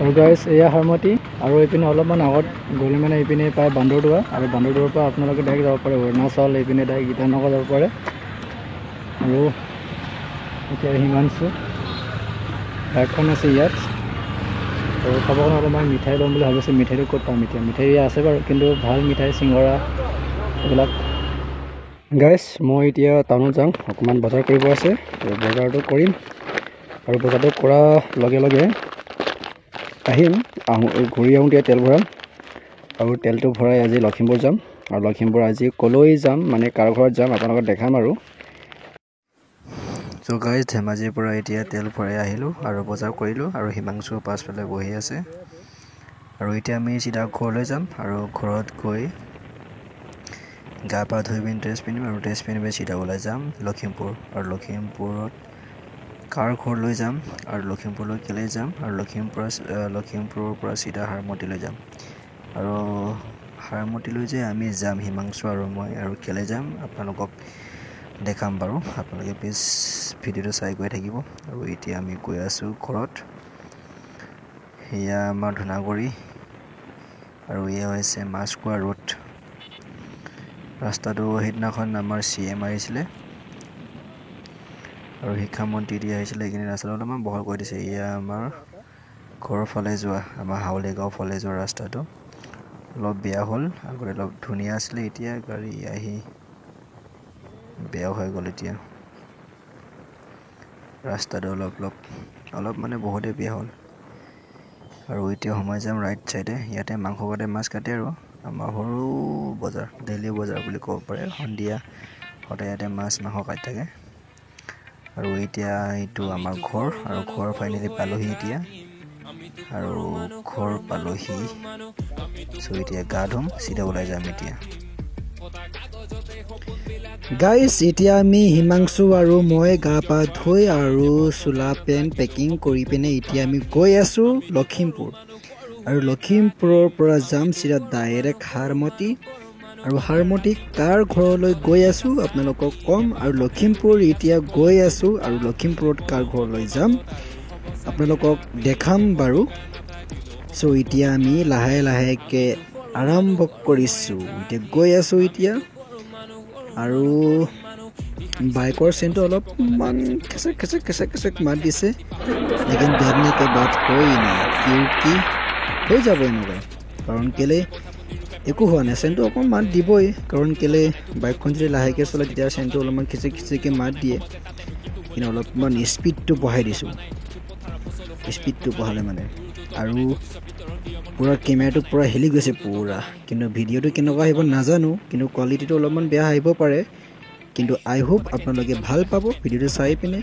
আৰু গাইজ এয়া হাৰমতি আৰু এইপিনে অলপমান আগত গ'লে মানে এইপিনে পায় বান্দৰদোৱা আৰু বান্দৰদোৱাৰ পৰা আপোনালোকে ডাইৰেক্ট যাব পাৰে অৰুণাচল এইপিনে ডাইৰেক্ট গীতানগৰ যাব পাৰে আৰু এতিয়া হিমাংশু বাইকখন আছে ইয়াত আৰু খাব কাৰণে অলপমান মিঠাই ল'ম বুলি ভাবিছোঁ মিঠাইটো ক'ত পাম এতিয়া মিঠাই আছে বাৰু কিন্তু ভাল মিঠাই চিঙৰা এইবিলাক গাইজ মই এতিয়া টাউনত যাম অকণমান বজাৰ কৰিব আছে আৰু বজাৰটো কৰিম আৰু বজাৰটো কৰাৰ লগে লগে আহিম ঘূৰি আহোঁতে তেল ভৰাম আৰু তেলটো ভৰাই আজি লখিমপুৰ যাম আৰু লখিমপুৰ আজি ক'লৈ যাম মানে কাৰ ঘৰত যাম আপোনালোকক দেখাম আৰু চ' গাইজ ধেমাজিৰ পৰা এতিয়া তেল ভৰাই আহিলোঁ আৰু বজাৰ কৰিলোঁ আৰু হিমাংশু পাছফালে বহি আছে আৰু এতিয়া আমি চিধা ঘৰলৈ যাম আৰু ঘৰত গৈ গা পা ধুই পিনি ড্ৰেছ পিন্ধিম আৰু ড্ৰেছ পিন্ধি চিধা ওলাই যাম লখিমপুৰ আৰু লখিমপুৰত কাৰ ঘৰলৈ যাম আৰু লখিমপুৰলৈ কেলৈ যাম আৰু লখিমপুৰৰ পৰা চিধা হাৰমতিলৈ যাম আৰু হাৰমতিলৈ যে আমি যাম হিমাংশু আৰু মই আৰু কেলৈ যাম আপোনালোকক দেখাম বাৰু আপোনালোকে প্লিজ ভিডিঅ'টো চাই গৈ থাকিব আৰু এতিয়া আমি গৈ আছোঁ ঘৰত এয়া আমাৰ ধূনাগুৰি আৰু এয়া হৈছে মাছখোৱা ৰোড ৰাস্তাটো সেইদিনাখন আমাৰ CM আহিছিলে আৰু শিক্ষামন্ত্ৰী দি আহিছিলে এইখিনি ৰাস্তাটো অলপমান বহল কৰি দিছে এয়া আমাৰ ঘৰৰ ফালে যোৱা আমাৰ হাউলি গাঁও ফালে যোৱা ৰাস্তাটো অলপ বেয়া হ'ল আগতে অলপ ধুনীয়া আছিলে এতিয়া গাড়ী আহি বেয়া হৈ গ'ল এতিয়া ৰাস্তাটো অলপ মানে বহুতে বেয়া হ'ল আৰু এতিয়া সোমাই যাম ৰাইট চাইডে ইয়াতে মাংস কাটে মাছ কাটে আৰু আমাৰ সৰু বজাৰ ডেইলি বজাৰ বুলি ক'ব পাৰে সন্ধিয়া সদায় ইয়াতে মাছ মাংস কাটি থাকে আৰু এতিয়া এইটো আমাৰ ঘৰ আৰু ঘৰ ফাইনেলি পালোহি এতিয়া আৰু ঘৰ পালোহি চ' এতিয়া গা ধুম চিধা ওলাই যাম এতিয়া গাইজ এতিয়া আমি হিমাংশু আৰু মই গা পা ধুই আৰু চোলা পেণ্ট পেকিং কৰি পিনে এতিয়া আমি গৈ আছোঁ লখিমপুৰ আৰু লখিমপুৰৰ পৰা যাম চিধা ডাইৰেক্ট হাৰমতি আৰু হাৰমতি কাৰ ঘৰলৈ গৈ আছোঁ আপোনালোকক ক'ম আৰু লখিমপুৰ এতিয়া গৈ আছোঁ আৰু লখিমপুৰত কাৰ ঘৰলৈ যাম আপোনালোকক দেখাম বাৰু চ' এতিয়া আমি লাহে লাহেকৈ আৰম্ভ কৰিছোঁ এতিয়া গৈ আছোঁ এতিয়া আৰু বাইকৰ চেইনটো অলপমান খেচেক মাত দিছে লেকিন ডৰনে কে বাত কোই নাই কিউকি হৈ যাব এনেকুৱা কাৰণ কেলে একো হোৱা নাই চেইনটো অকণমান মাত দিবই কাৰণ কেলে বাইকখন যদি লাহেকৈ চলে তেতিয়া চেইনটো অলপমান খিচিকৈ মাত দিয়ে কিন্তু অলপমান স্পীডটো বঢ়াই দিছোঁ স্পীডটো বঢ়ালে মানে আৰু পূৰা কেমেৰাটো পূৰা হেলি গৈছে পূৰা কিন্তু ভিডিঅ'টো কেনেকুৱা আহিব নাজানো কিন্তু কোৱালিটিটো অলপমান বেয়া আহিব পাৰে কিন্তু আই হোপ আপোনালোকে ভাল পাব ভিডিঅ'টো চাই পিনে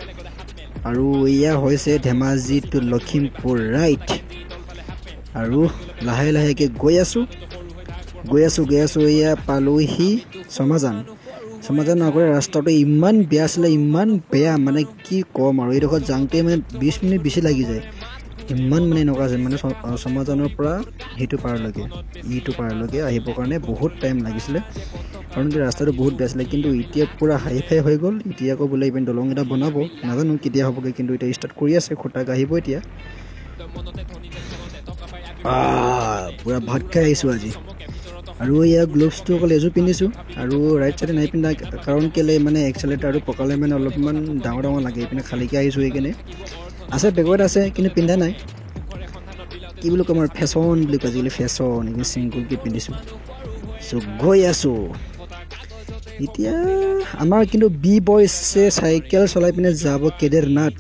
আৰু এয়া হৈছে ধেমাজি টু লখিমপুৰ ৰাইট আৰু লাহে লাহেকৈ গৈ আছোঁ এয়া পালোহি চমাজান আগৰে ৰাস্তাটো ইমান বেয়া আছিলে ইমান বেয়া মানে কি ক'ম আৰু এইডোখৰত যাওঁতে মানে 20 মিনিট বেছি লাগি যায় ইমান মানে এনেকুৱা আছে মানে চমাজানৰ পৰা ইটো পাৰলৈকে আহিবৰ কাৰণে বহুত টাইম লাগিছিলে কাৰণ ৰাস্তাটো বহুত বেয়া আছিলে কিন্তু এতিয়া পূৰা হাই হৈ গ'ল এতিয়া আকৌ বোলে ইভেন দলং এটা বনাব নাজানো কেতিয়া হ'বগৈ কিন্তু এতিয়া ষ্টাৰ্ট কৰি আছে খুটাক আহিব এতিয়া পূৰা ভাত খাই আহিছোঁ আজি আৰু এয়া গ্লোভছটো অকল এযোৰ পিন্ধিছোঁ আৰু ৰাইট চাইডে নাই পিন্ধা কাৰণ কেলৈ মানে এক্সেলেটাৰটো পকালে মানে অলপমান ডাঙৰ লাগে এইপিনে খালীকৈ আহিছোঁ এইকাৰণে আছে বেগত আছে কিন্তু পিন্ধা নাই কি বুলি ক'ম আৰু ফেশ্বন বুলি কয় আজিকালি ফেশ্বন এইখিনি চিংগুলকৈ পিন্ধিছোঁ চ' গৈ আছোঁ এতিয়া আমাৰ কিন্তু বি বয়ছে চাইকেল চলাই পিনে যাব কেদাৰনাথ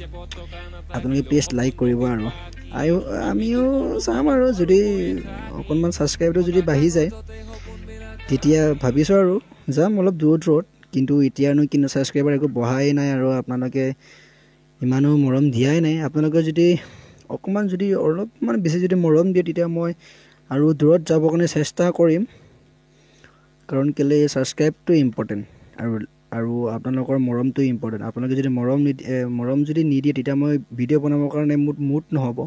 আপোনালোকে প্লিজ লাইক কৰিব আৰু আমিও চাম আৰু যদি অকণমান ছাবস্ক্ৰাইবটো যদি বাঢ়ি যায় তেতিয়া ভাবিছোঁ আৰু যাম অলপ দূৰত কিন্তু এতিয়ানো কিন্তু ছাবস্ক্ৰাইবাৰ একো বঢ়াই নাই আৰু আপোনালোকে ইমানো মৰম দিয়াই নাই আপোনালোকে যদি অকণমান যদি অলপমান বেছি যদি মৰম দিয়ে তেতিয়া মই আৰু দূৰত যাবৰ কাৰণে চেষ্টা কৰিম কাৰণ কেলৈ ছাবস্ক্ৰাইবটো ইম্পৰ্টেণ্ট আৰু আপোনালোকৰ মৰমটো ইম্পৰ্টেণ্ট আপোনালোকে যদি মৰম যদি নিদিয়ে তেতিয়া মই ভিডিঅ' বনাবৰ কাৰণে মুড নহ'ব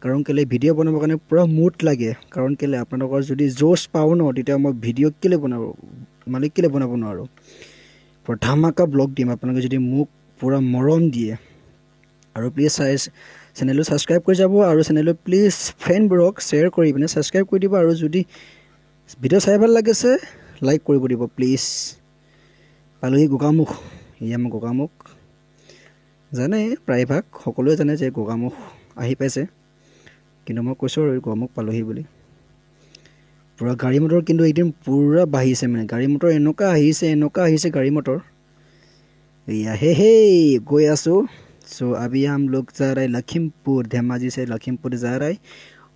কাৰণ কেলৈ ভিডিঅ' বনাবৰ কাৰণে পূৰা মুড লাগে কাৰণ কেলৈ আপোনালোকৰ যদি জোচ পাওঁ ন তেতিয়া মই ভিডিঅ' কেলৈ বনাব নোৱাৰোঁ পূৰা ধামাকা ব্লগ দিম আপোনালোকে যদি মোক পূৰা মৰম দিয়ে আৰু প্লিজ চেনেলটো ছাবস্ক্ৰাইব কৰি যাব আৰু চেনেলটো প্লিজ ফ্ৰেণ্ডবোৰক শ্বেয়াৰ কৰি পিনে ছাবস্ক্ৰাইব কৰি দিব আৰু যদি ভিডিঅ' চাই ভাল লাগিছে লাইক কৰিব দিব প্লিজ পালোহি গোগামুখ এয়া মোৰ গোগামুখ জানে প্ৰায়ভাগ সকলোৱে জানে যে গোগামুখ আহি পাইছে কিন্তু মই কৈছোঁ আৰু গোগামুখ পালোহি বুলি পূৰা গাড়ী মটৰ কিন্তু একদম পূৰা বাঢ়িছে মানে গাড়ী মটৰ এনেকুৱা আহিছে গাড়ী মটৰ या हे गए आसो सो अभी हम लोग जा रहे लखीमपुर धेमाजी से लखीमपुर जा रहे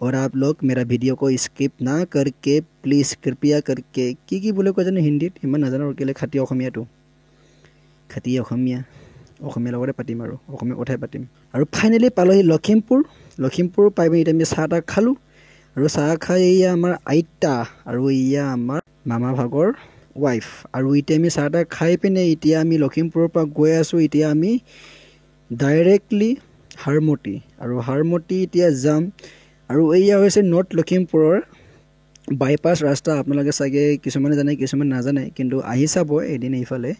और आप लोग मेरा वीडियो को स्किप ना करके प्लीज़ कृपया करके की बोले को जाने हिंदी इमान नाजानो और केले खाती अखमिया तो खाती अखमिया अखमिया लगरे पातिम आरो अखमिया कथाय पातिम आरो फाइनली पालोहि लखीमपुर पाइ पिने इटा चाह ता खालु आरो चाह खाइ इया आमार आइता आरो इया आमार मामा भागर वाइफ और इतना आम चाह खाई पिने इतना आम लखीमपुर गई आसो इतना आम डायरेक्टली हारमती और हारमती इतना जाम और यह नर्थ लखीमपुर बाईपास रास्ता आपलोगे चागे किसुमाने जाने किसुमान नाजाने किन्तु आहि चाब एदिन इफाले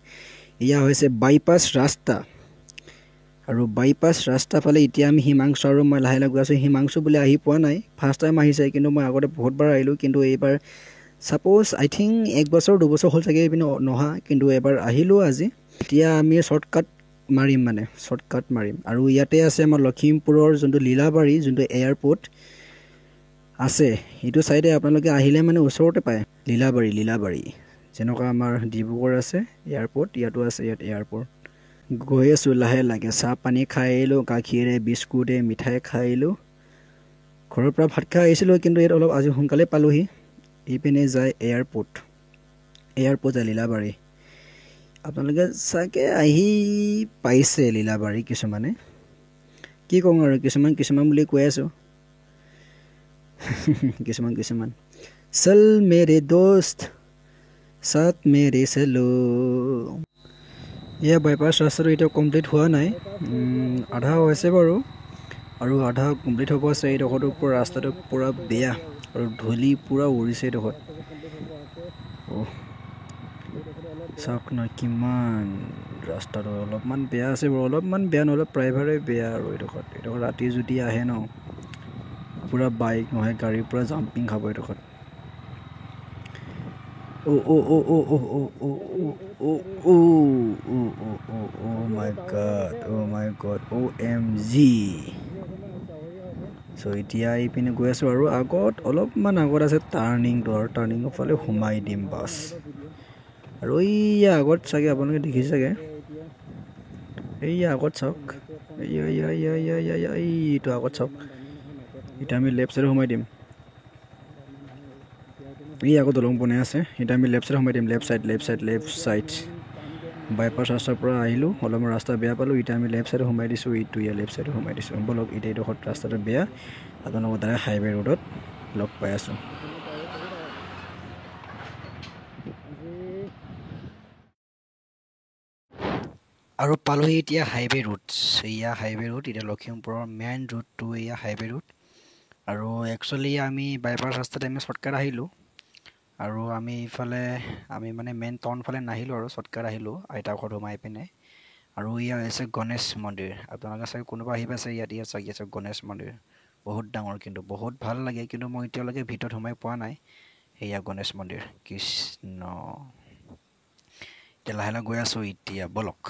यह बाईपास रास्ता और बाईपास रास्ता फाले इतना आम हिमांशु और मैं लाहे लाहे गई आसो हिमांशु बोले आहि पोৱা নাই फार्स्ट टाइम आहिছে किन्तु मैं आगते बहुत बार आइलो किन्तु एबार सपोज आई थिंक 1 बছৰ 2 বছৰ हल चागे पिने नहा किन्तु एबार आहिलो আজি এতিয়া আমি शॉर्टकट मारिम माने शॉर्टकट मारिम और इयाते আছে আমাৰ লখিমপুৰৰ যোনটো লীলাবাৰী যোনটো এয়াৰপোৰ্ট আছে ইটো সাইডে আপোনালোকে আহিলে মানে ওচৰতে পায় লীলাবাৰী যেনকা আমাৰ ডিব্ৰুগড় আছে এয়াৰপোৰ্ট ইয়াতো আছে ইয়াত এয়াৰপোৰ্ট গৈ আছো লাহে লাগে চাহ পানী খাইলো গাখীৰে বিস্কুটে মিঠাই খাইলো ঘৰৰ পৰা ভাত খাই আহিছিলো কিন্তু ইয়াত অলপ আজি সোনকালে পালোহি इपिने जाए एयरपोर्ट जाए लीलाबारी आपलोगे चागे आहि पाइसे लीलाबारी किसुमाने कि कौं आरो किसुमान बुली কৈ आसो किसुमान चल मेरे दोस्त साथ मेरे चलो या बाईपास रास्ता इटा कमप्लीट हुआ नाइ आधा होइसे बारो और आधा कमप्लीट হ'ব আছে এই ডখৰটো পুৰা ৰাস্তাটো পুৰা বেয়া और धूली पूरा उड़िसे देखो चाक ना किमान रास्ता अलपमान बेया आछे अलपमान बेया नहले प्रायभागे बेया और एडखर राति जुदि आहे न पूरा बाइक नहय गाड़ी पूरा जाम्पिंग खाब एडखर ओ ओ ओ ओ ओ ओ ओ ओ ओ ओ माय गॉड OMG सो इतना इपिने गई आसो और आगत अलपमान आगत आछे टार्निंग फाले हुमाई दिम बास और इया आगत चागे आपलोगे देखि चागे आगत चाওক এইটো आगत चाওক इटा आमी लेफ्ट साइड हुमाई दिम आगत दलং बनाइ आछे इटा आमी लेफ्ट साइड बाईपास रास्तार पर आहिलो अलपमान रास्ता बेया पालो इटा आमी लेफ्ट साइड हुमाई दिसो इटु या लेफ्ट साइड हुमाई दिसो बोलक इटा एडखर रास्ताटा बेया आपलोगों डायरेक्ट हाईवे रोडत लग पाइ आसो और पालोहि इटा हाईवे रोड इटा लखीमपुर मेन रोड तो या हाईवे रोड और एक्चुअली आमी बाईपास रास्ता आमी शॉर्टकट आहिलो और आमी इफाले आमी माने मेन टाउन फाले नाहिलो और शॉर्टकट आहिलो आइता घर हुमाई पिने और इया আছে गणेश मंदिर आपनालोके चागे कोनोबा आहि पाइसे इया चागे আছে गणेश मंदिर बहुत डाঙर किन्तु बहुत ভাল লাগে किन्तु মই इतियालके ভিতৰত हुमाई পোৱা নাই এয়া गणेश मंदिर कृष्ण এতিয়া লাহে গৈ আছো এতিয়া বলক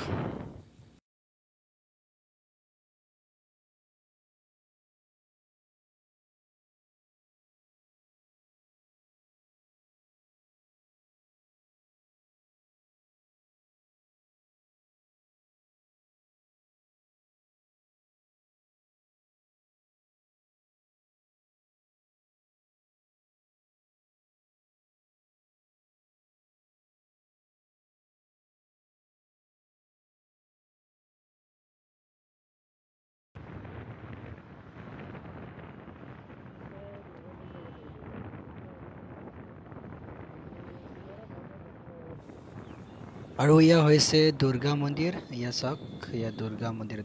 और यह হৈছে दुर्गा मंदिर या चाওক या दुर्गा मंदिर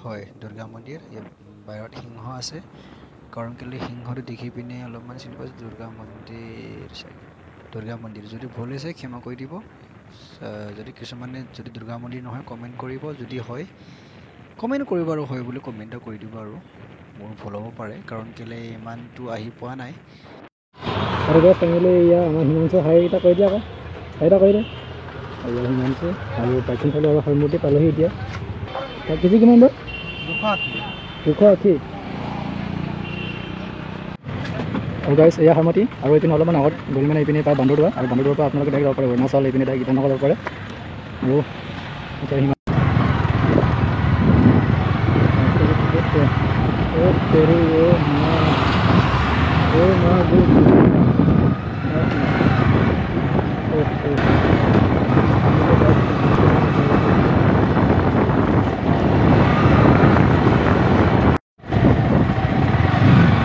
হয় दुर्गा मंदिर या बाहिৰত সিংহ আছে कारण केले सिंहটো देखि पिने অলপমান চিনি পাইছো दुर्गा मंदिर যদি ভুল হৈছে ক্ষমা কৰি দিব যদি কিছুমানে যদি দুৰ্গা মন্দিৰ নহয় কমেণ্ট কৰিব, যদি হয় কমেণ্ট কৰিব আৰু হয় বুলি কমেণ্ট কৰি দিব আৰু মোৰ ভুল হ'ব পাৰে কাৰণ কেলে ইমানটো আহি পোৱা নাই। আৰু গৈ ফেমিলি ইয়াৰ আমাৰ হিমাংশু হাইটা কৰি দিয়া আকৌ হাইটা কৰি দে ইয়াৰ হিমাংশু আৰু প্ৰাচীন ফালে আৰু হৰমূৰ্তি পালোহি এতিয়া। তাৰ কেজি কিমান বাৰু? 280। আৰু গাইছ এয়া হৰমতি আৰু এইপিনে অলপমান আগত গ'ল মানে এইপিনে পায় বান্দৰদোৱা আৰু বান্দৰদোৱাৰ পৰা আপোনালোকে ডাইৰেক্ট যাব পাৰে অৰুণাচল, এইপিনে ডাইৰেক্ট গীতানগৰ যাব পাৰে। আৰু এতিয়া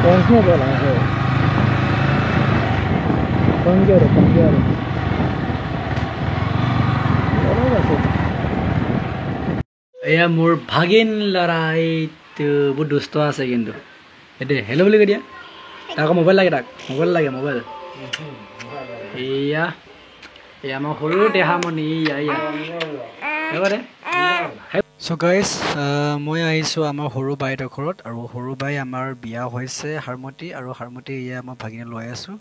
पहुँचने वाला है এয়া মোৰ ভাগিন ল'ৰা এইটো বহুত দুষ্ট আছে কিন্তু এদে হেল্ল' বুলি কৈ দিয়া তাক আকৌ মোবাইল লাগে, তাক মোবাইল লাগে মোবাইল। এয়া এয়া আমাৰ সৰু দেহামণি চ' গাইজ মই আহিছোঁ আমাৰ সৰু বাইদেউৰ ঘৰত আৰু সৰু বাই আমাৰ বিয়া হৈছে হাৰমতি আৰু হাৰমতি এয়া মই ভাগিনক লৈ আছোঁ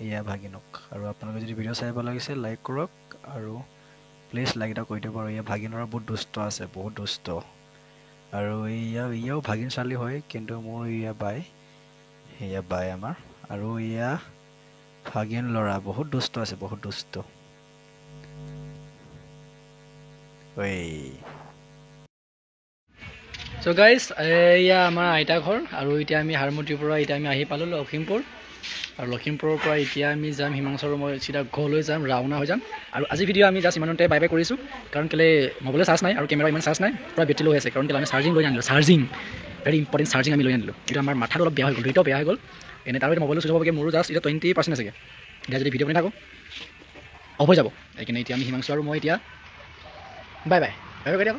এয়া ভাগিনক। আৰু আপোনালোকে যদি ভিডিঅ' চাই ভাল লাগিছে লাইক কৰক আৰু প্লিজ লাইক এটা কৰি দিব। আৰু এয়া ভাগিনৰ বহুত দুষ্ট আছে, বহুত দুষ্ট। আৰু ইয়াও ভাগিন ছোৱালী হয় কিন্তু মোৰ এয়া বাই আমাৰ। আৰু এয়া ভাগিন ল'ৰা বহুত দুষ্ট আছে, বহুত দুষ্ট। চ' গাইজ এয়া আমাৰ আইতা ঘৰ আৰু এতিয়া আমি হাৰমতিৰ পৰা এতিয়া আমি আহি পালোঁ লখিমপুৰ। আৰু লখিমপুৰৰ পৰা এতিয়া আমি যাম হিমাংশু আৰু মই চিধা ঘৰলৈ যাম, ৰাওনা হৈ যাম। আৰু আজি ভিডিঅ' আমি জাষ্ট ইমানতে বাই বাই কৰিছোঁ কাৰণ কেলৈ মোবাইলৰ চাৰ্জ নাই আৰু কেমেৰা ইমান চাৰ্জ নাই, পূৰা বেটেৰী লৈ আছে কাৰণ কেলৈ আমি চাৰ্জিং লৈ আনিলোঁ, চাৰ্জিং ভেৰি ইম্পৰ্টেণ্ট চাৰ্জিং আমি লৈ আনিলোঁ। কিন্তু আমাৰ মাথাটো অলপ বেয়া হৈ গ'ল, ৰিটাও বেয়া হৈ গ'ল এনে তাৰ মোবাইলটো চুই হ'বগৈ, মোৰো জাষ্ট এতিয়া 20% আছেগৈ। এতিয়া যদি ভিডিঅ' বনাই থাকোঁ অফ হৈ যাব, সেইকাৰণে এতিয়া আমি হিমাংশু আৰু মই এতিয়া বাই বাই বাই বাই কৰি দিয়ক।